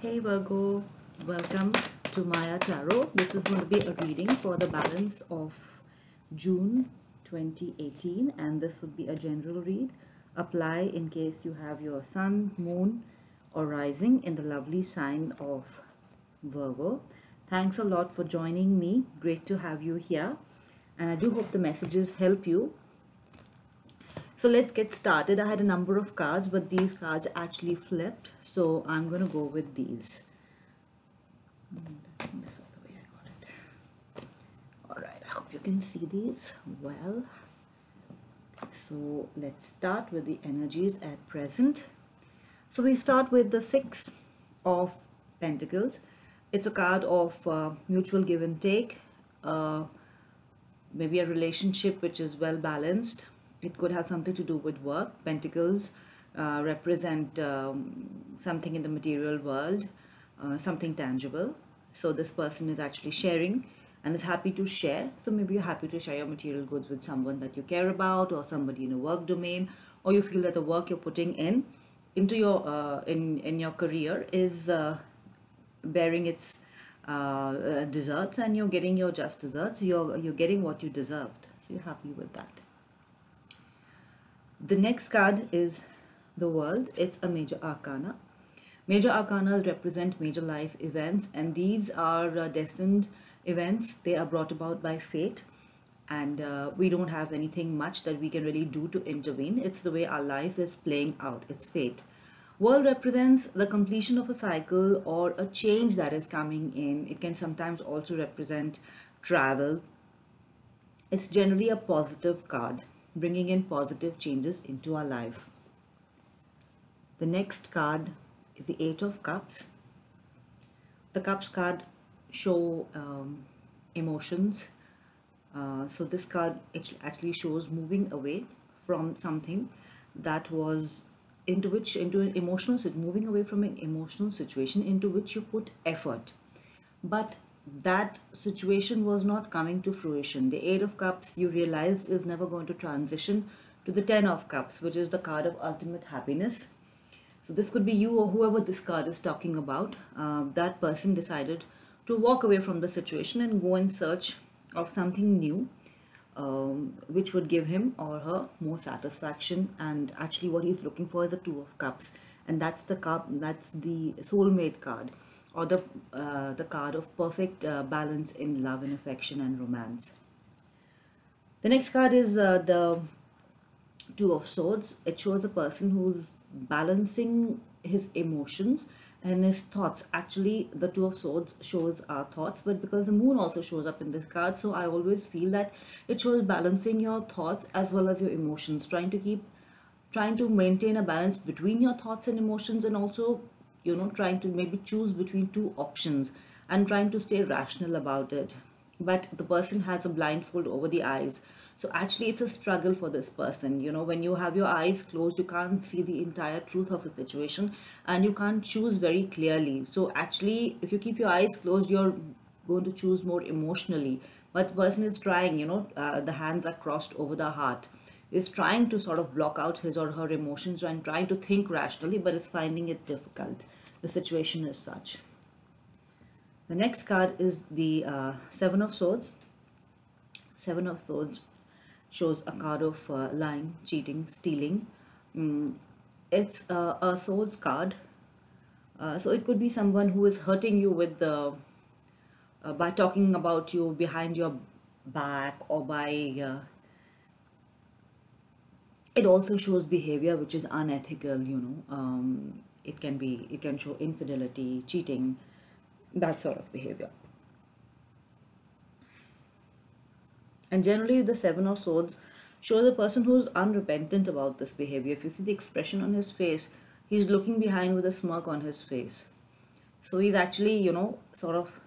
Hey Virgo, welcome to Maya Tarot. This is going to be a reading for the balance of June 2018, and this would be a general read. Apply in case you have your sun, moon, or rising in the lovely sign of Virgo. Thanks a lot for joining me. Great to have you here, and I do hope the messages help you. So let's get started. I had a number of cards, but these cards actually flipped, so I'm going to go with these. And I think this is the way I got it. Alright, I hope you can see these well. So let's start with the energies at present. So we start with the Six of Pentacles. It's a card of mutual give and take, maybe a relationship which is well balanced. It could have something to do with work. Pentacles represent something in the material world, something tangible. So this person is actually sharing and is happy to share. So maybe you're happy to share your material goods with someone that you care about, or somebody in a work domain, or you feel that the work you're putting into your in your career is bearing its desserts, and you're getting your just desserts. You're getting what you deserved. So you're happy with that. The next card is the World. It's a major arcana. Major arcana represent major life events, and these are destined events. They are brought about by fate, and we don't have anything much that we can really do to intervene. It's the way our life is playing out. It's fate. World represents the completion of a cycle or a change that is coming in. It can sometimes also represent travel. It's generally a positive card, bringing in positive changes into our life. The next card is the Eight of Cups. The Cups card show emotions. So this card actually shows moving away from something that was moving away from an emotional situation into which you put effort, but that situation was not coming to fruition. The Eight of Cups, you realized, is never going to transition to the Ten of Cups, which is the card of ultimate happiness. So this could be you or whoever this card is talking about. That person decided to walk away from the situation and go in search of something new, which would give him or her more satisfaction. And actually what he's looking for is the Two of Cups, and that's the soulmate card, or the card of perfect balance in love and affection and romance. The next card is the Two of Swords. It shows a person who's balancing his emotions and his thoughts. Actually, the Two of Swords shows our thoughts, but because the moon also shows up in this card, so I always feel that it shows balancing your thoughts as well as your emotions, trying to maintain a balance between your thoughts and emotions, and also, trying to maybe choose between two options and trying to stay rational about it. But the person has a blindfold over the eyes. So actually it's a struggle for this person. When you have your eyes closed, you can't see the entire truth of the situation, and you can't choose very clearly. So actually, if you keep your eyes closed, you're going to choose more emotionally. But the person is trying, the hands are crossed over the heart, is trying to sort of block out his or her emotions and trying to think rationally, but is finding it difficult. The situation is such. The next card is the Seven of Swords. Seven of Swords shows a card of lying, cheating, stealing. It's a swords card. So it could be someone who is hurting you with by talking about you behind your back, or by it also shows behavior which is unethical. It can show infidelity, cheating, that sort of behavior. And generally the Seven of Swords shows a person who's unrepentant about this behavior. If you see the expression on his face, he's looking behind with a smirk on his face. So he's actually, sort of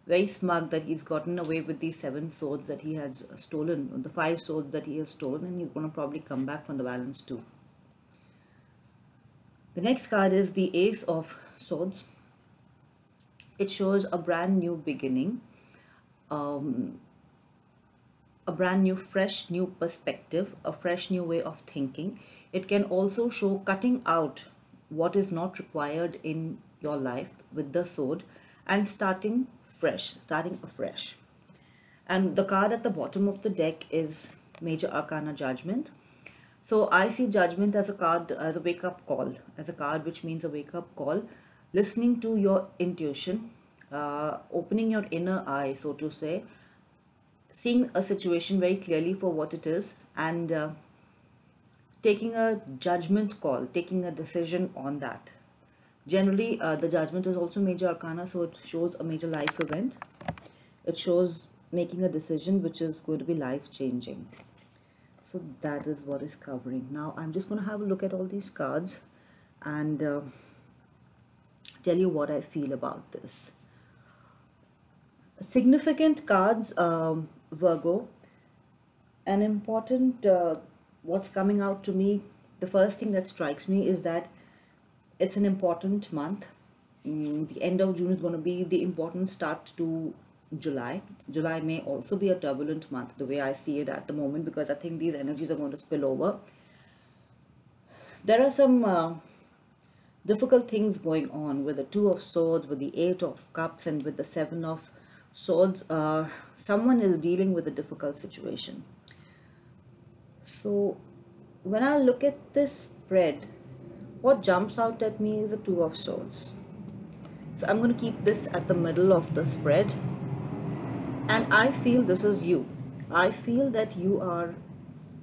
very smug that he's gotten away with these 7 swords that he has stolen, the 5 swords that he has stolen, and he's going to probably come back from the balance too. The next card is the Ace of Swords. It shows a brand new beginning, a brand new, fresh new perspective, a fresh new way of thinking. It can also show cutting out what is not required in your life with the sword and starting fresh, starting afresh. And the card at the bottom of the deck is Major Arcana Judgment. So I see Judgment as a card, as a wake-up call, as a card which means a wake-up call, listening to your intuition, opening your inner eye, so to say, seeing a situation very clearly for what it is, and taking a judgment call, taking a decision on that. Generally, the Judgment is also Major Arcana, so it shows a major life event. It shows making a decision which is going to be life-changing. So that is what is covering. Now I'm just going to have a look at all these cards and tell you what I feel about this. Significant cards, Virgo. An important, what's coming out to me, the first thing that strikes me is that it's an important month. The end of June is going to be the important start to July. July may also be a turbulent month, the way I see it at the moment, because I think these energies are going to spill over. There are some difficult things going on with the Two of Swords, with the Eight of Cups, and with the Seven of Swords. Someone is dealing with a difficult situation. So when I look at this spread, what jumps out at me is the Two of Swords. So I'm going to keep this at the middle of the spread. And I feel this is you. I feel that you are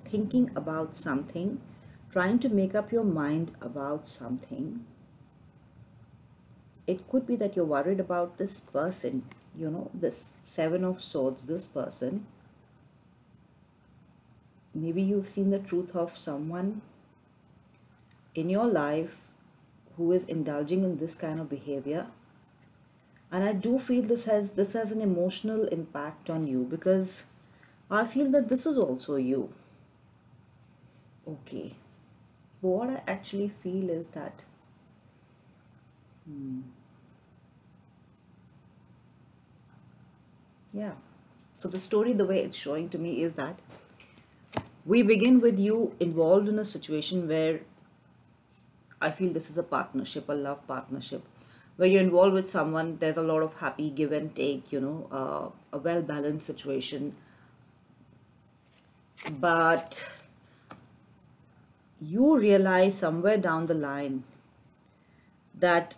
thinking about something, trying to make up your mind about something. It could be that you're worried about this person, you know, this Seven of Swords, this person. Maybe you've seen the truth of someone in your life who is indulging in this kind of behavior. And I do feel this has an emotional impact on you, because I feel that this is also you. Okay. But what I actually feel is that yeah. So the story, the way it's showing to me, is that we begin with you involved in a situation where I feel this is a partnership, a love partnership, where you're involved with someone. There's a lot of happy give and take, you know, a well-balanced situation. But you realize somewhere down the line that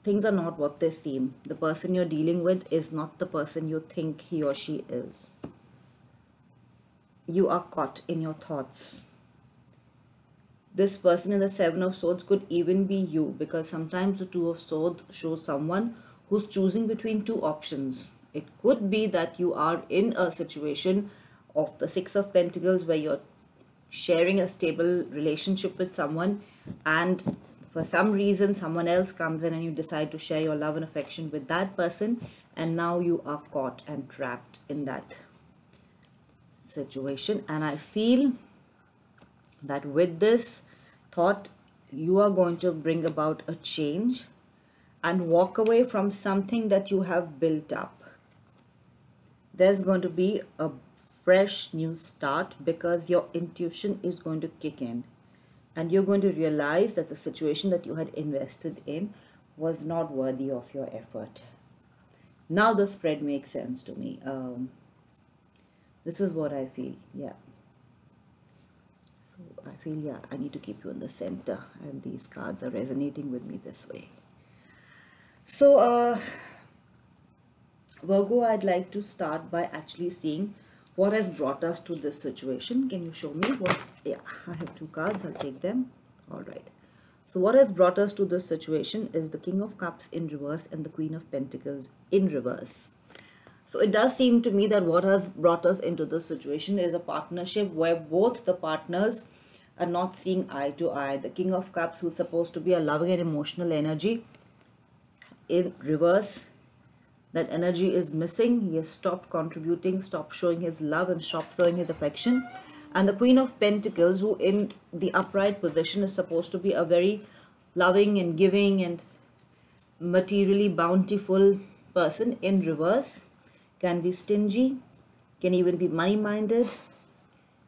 things are not what they seem. The person you're dealing with is not the person you think he or she is. You are caught in your thoughts. This person in the Seven of Swords could even be you, because sometimes the Two of Swords shows someone who's choosing between two options. It could be that you are in a situation of the Six of Pentacles where you're sharing a stable relationship with someone, and for some reason someone else comes in and you decide to share your love and affection with that person, and now you are caught and trapped in that situation. And I feel that with this thought, you are going to bring about a change and walk away from something that you have built up. There's going to be a fresh new start, because your intuition is going to kick in and you're going to realize that the situation that you had invested in was not worthy of your effort. Now the spread makes sense to me. This is what I feel. Yeah. So I feel, yeah, I need to keep you in the center, and these cards are resonating with me this way. So Virgo, I'd like to start by actually seeing what has brought us to this situation. Can you show me what? Yeah, I have two cards. I'll take them. All right. So what has brought us to this situation is the King of Cups in reverse and the Queen of Pentacles in reverse. So it does seem to me that what has brought us into this situation is a partnership where both the partners are not seeing eye to eye. The King of Cups, who's supposed to be a loving and emotional energy, in reverse, that energy is missing. He has stopped contributing, stopped showing his love, and stopped showing his affection. And the Queen of Pentacles, who in the upright position is supposed to be a very loving and giving and materially bountiful person, in reverse, can be stingy, can even be money-minded,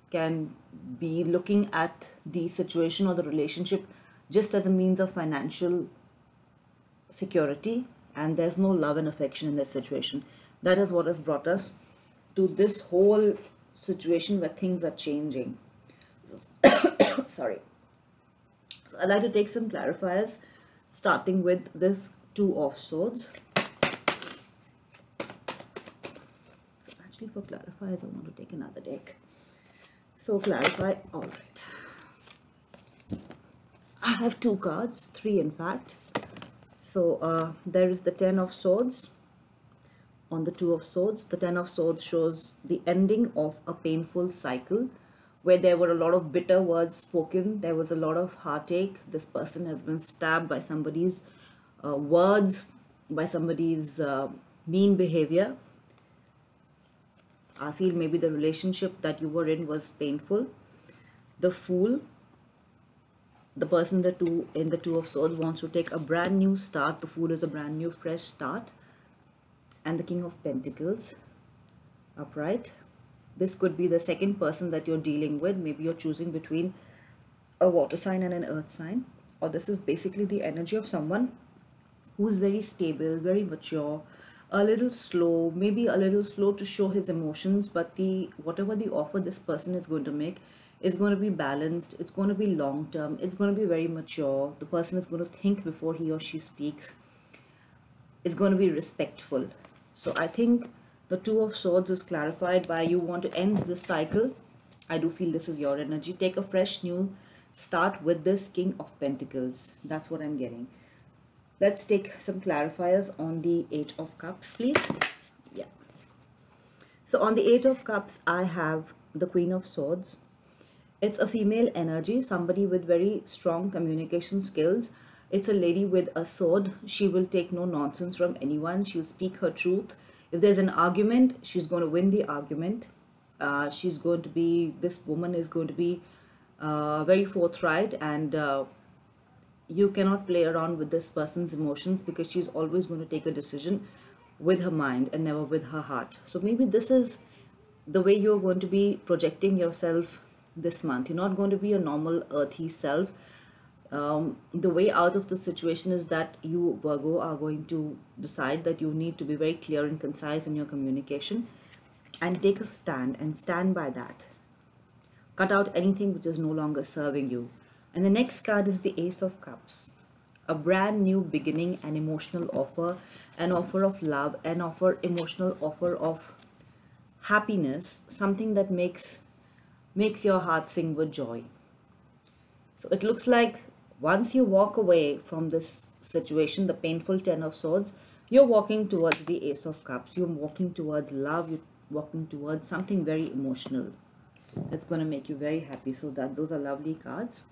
can be looking at the situation or the relationship just as a means of financial security, and there's no love and affection in that situation. That is what has brought us to this whole situation where things are changing. Sorry. So I'd like to take some clarifiers, starting with this Two of Swords. So actually, for clarifiers, I want to take another deck. So clarify, all right. I have two cards, three in fact. So there is the Ten of Swords on the Two of Swords. The Ten of Swords shows the ending of a painful cycle where there were a lot of bitter words spoken. There was a lot of heartache. This person has been stabbed by somebody's words, by somebody's mean behavior. I feel maybe the relationship that you were in was painful. The Fool, the person in the Two of Swords wants to take a brand new start. The Fool is a brand new fresh start. And the King of Pentacles upright. This could be the second person that you're dealing with. Maybe you're choosing between a water sign and an earth sign, or this is basically the energy of someone who's very stable, very mature, a little slow, maybe a little slow to show his emotions, but whatever the offer this person is going to make is going to be balanced, it's going to be long term, it's going to be very mature. The person is going to think before he or she speaks. It's going to be respectful. So I think the Two of Swords is clarified by you want to end this cycle. I do feel this is your energy. Take a fresh new start with this King of Pentacles. That's what I'm getting. Let's take some clarifiers on the Eight of Cups, please. Yeah. So on the Eight of Cups, I have the Queen of Swords. It's a female energy, somebody with very strong communication skills. It's a lady with a sword. She will take no nonsense from anyone. She'll speak her truth. If there's an argument, she's going to win the argument. This woman is going to be very forthright, and you cannot play around with this person's emotions because she's always going to take a decision with her mind and never with her heart. So maybe this is the way you're going to be projecting yourself this month. You're not going to be a normal earthy self. The way out of the situation is that you, Virgo, are going to decide that you need to be very clear and concise in your communication and take a stand and stand by that. Cut out anything which is no longer serving you. And the next card is the Ace of Cups. A brand new beginning, an emotional offer, an offer of love, emotional offer of happiness, something that makes your heart sing with joy. So it looks like once you walk away from this situation, the painful Ten of Swords, you're walking towards the Ace of Cups. You're walking towards love. You're walking towards something very emotional. That's going to make you very happy. So those are lovely cards.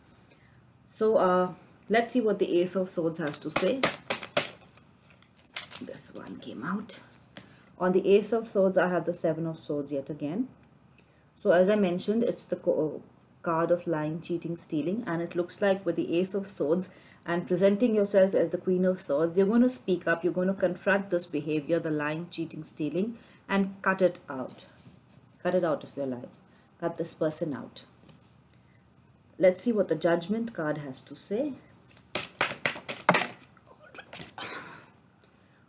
So let's see what the Ace of Swords has to say. This one came out. On the Ace of Swords, I have the Seven of Swords yet again. So as I mentioned, it's the card of lying, cheating, stealing, and it looks like with the Ace of Swords and presenting yourself as the Queen of Swords, you're going to speak up, you're going to confront this behavior, the lying, cheating, stealing, and cut it out. Cut it out of your life. Cut this person out. Let's see what the Judgment card has to say.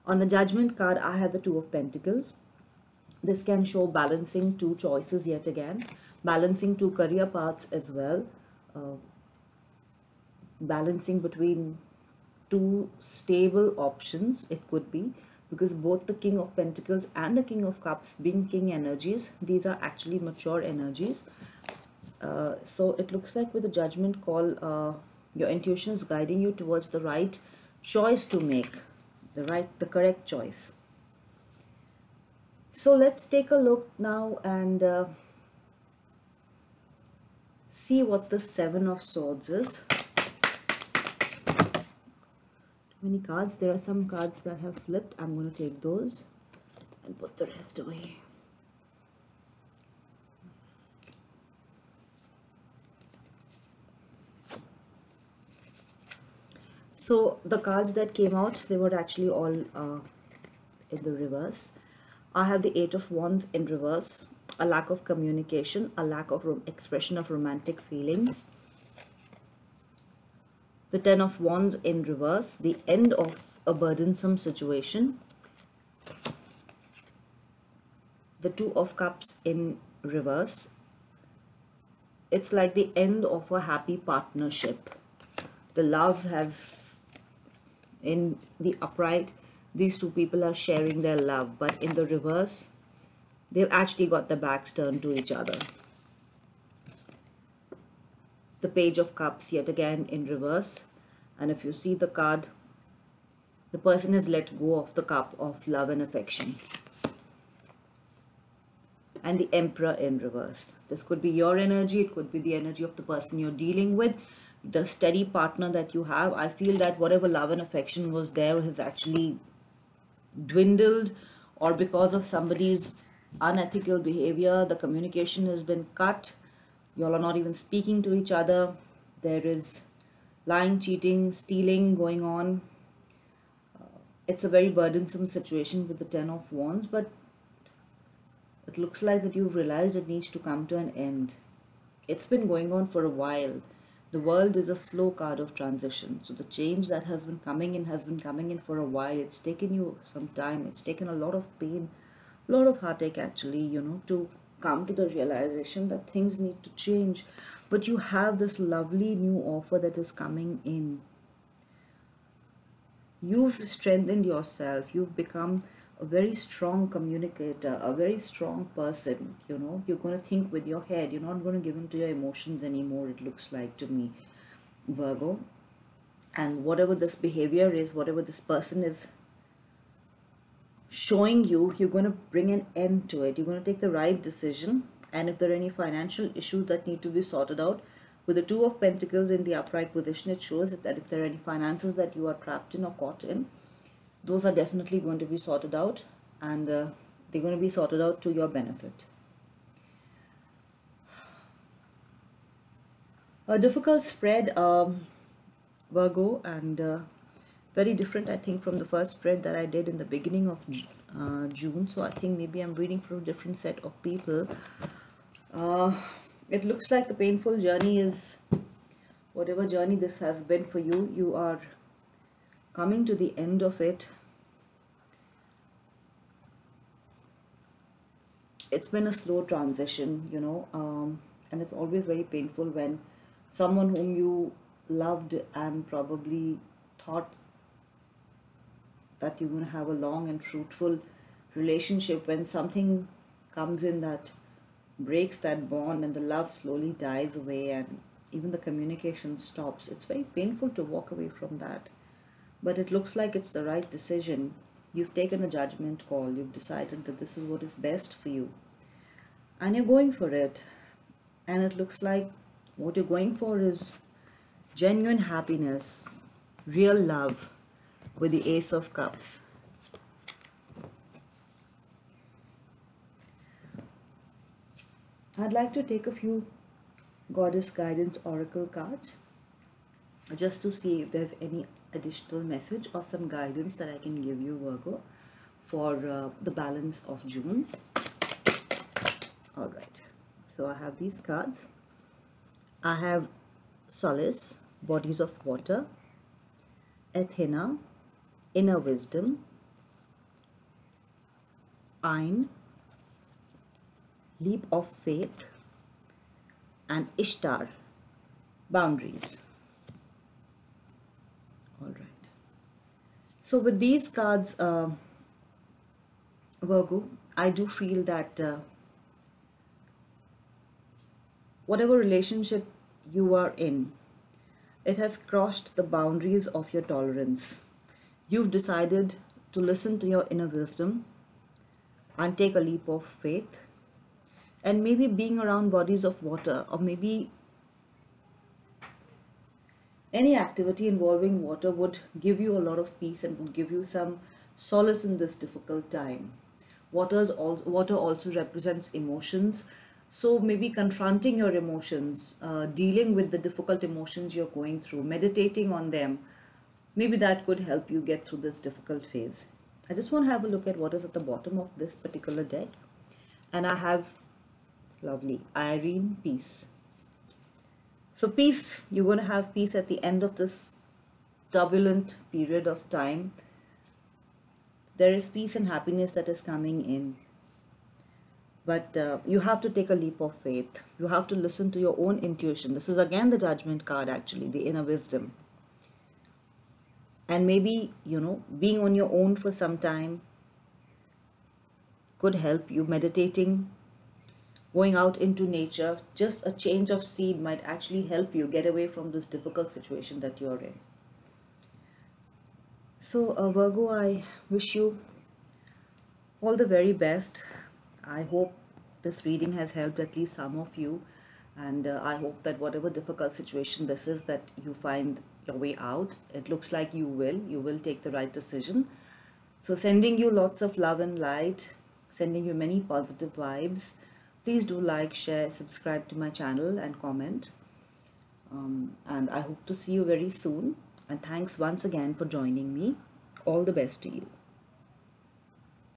On the Judgment card, I have the Two of Pentacles. This can show balancing two choices yet again, balancing two career paths as well, balancing between two stable options. It could be because both the King of Pentacles and the King of Cups, being king energies, these are actually mature energies. So it looks like with the Judgment call, your intuition is guiding you towards the right choice to make, the correct choice. So let's take a look now and see what the Seven of Swords is. Too many cards. There are some cards that have flipped. I'm going to take those and put the rest away. So the cards that came out, they were actually all in the reverse. I have the Eight of Wands in reverse, a lack of communication, a lack of expression of romantic feelings. The Ten of Wands in reverse, the end of a burdensome situation. The Two of Cups in reverse, it's like the end of a happy partnership. The love has, in the upright, these two people are sharing their love, but in the reverse, they've actually got their backs turned to each other. The Page of Cups yet again in reverse, and if you see the card, the person has let go of the cup of love and affection. And the Emperor in reverse. This could be your energy, it could be the energy of the person you're dealing with, the steady partner that you have. I feel that whatever love and affection was there has actually dwindled, or because of somebody's unethical behavior, the communication has been cut. Y'all are not even speaking to each other. There is lying, cheating, stealing going on. It's a very burdensome situation with the Ten of Wands, but it looks like that you've realized it needs to come to an end. It's been going on for a while. The World is a slow card of transition. So the change that has been coming in has been coming in for a while. It's taken you some time. It's taken a lot of pain, a lot of heartache actually, to come to the realization that things need to change. But you have this lovely new offer that is coming in. You've strengthened yourself. You've become a very strong communicator, a very strong person. You're going to think with your head. You're not going to give in to your emotions anymore, it looks like to me, Virgo. And whatever this behavior is, whatever this person is showing you, you're going to bring an end to it. You're going to take the right decision. And if there are any financial issues that need to be sorted out, with the Two of Pentacles in the upright position, it shows that if there are any finances that you are trapped in or caught in, those are definitely going to be sorted out, and they're going to be sorted out to your benefit. A difficult spread, Virgo, and very different, I think, from the first spread that I did in the beginning of June. So I think maybe I'm reading for a different set of people. It looks like the painful journey is, whatever journey this has been for you, you are coming to the end of it. It's been a slow transition, and it's always very painful when someone whom you loved and probably thought that you're going to have a long and fruitful relationship, when something comes in that breaks that bond and the love slowly dies away and even the communication stops. It's very painful to walk away from that. But it looks like it's the right decision. You've taken a judgment call. You've decided that this is what is best for you. And you're going for it. And it looks like what you're going for is genuine happiness, real love, with the Ace of Cups. I'd like to take a few Goddess Guidance Oracle cards just to see if there's any additional message or some guidance that I can give you, Virgo, for the balance of June. Alright, so I have these cards. I have Solace, Bodies of Water, Athena, Inner Wisdom, Ain, Leap of Faith, and Ishtar, Boundaries. All right. So with these cards, Virgo, I do feel that whatever relationship you are in, it has crossed the boundaries of your tolerance. You've decided to listen to your inner wisdom and take a leap of faith. And maybe being around bodies of water, or maybe any activity involving water, would give you a lot of peace and would give you some solace in this difficult time. Water also represents emotions. So maybe confronting your emotions, dealing with the difficult emotions you're going through, meditating on them, maybe that could help you get through this difficult phase. I just want to have a look at what is at the bottom of this particular deck. And I have lovely Irene, peace. So peace, you're going to have peace at the end of this turbulent period of time, there is peace and happiness that is coming in. But you have to take a leap of faith. You have to listen to your own intuition. This is again the Judgment card, actually, the inner wisdom. And maybe, being on your own for some time could help you. Meditating, going out into nature, just a change of scene might actually help you get away from this difficult situation that you're in. So, Virgo, I wish you all the very best. I hope this reading has helped at least some of you, and I hope that whatever difficult situation this is, that you find your way out. It looks like you will take the right decision. So sending you lots of love and light, sending you many positive vibes. Please do like, share, subscribe to my channel and comment. And I hope to see you very soon. And thanks once again for joining me. All the best to you.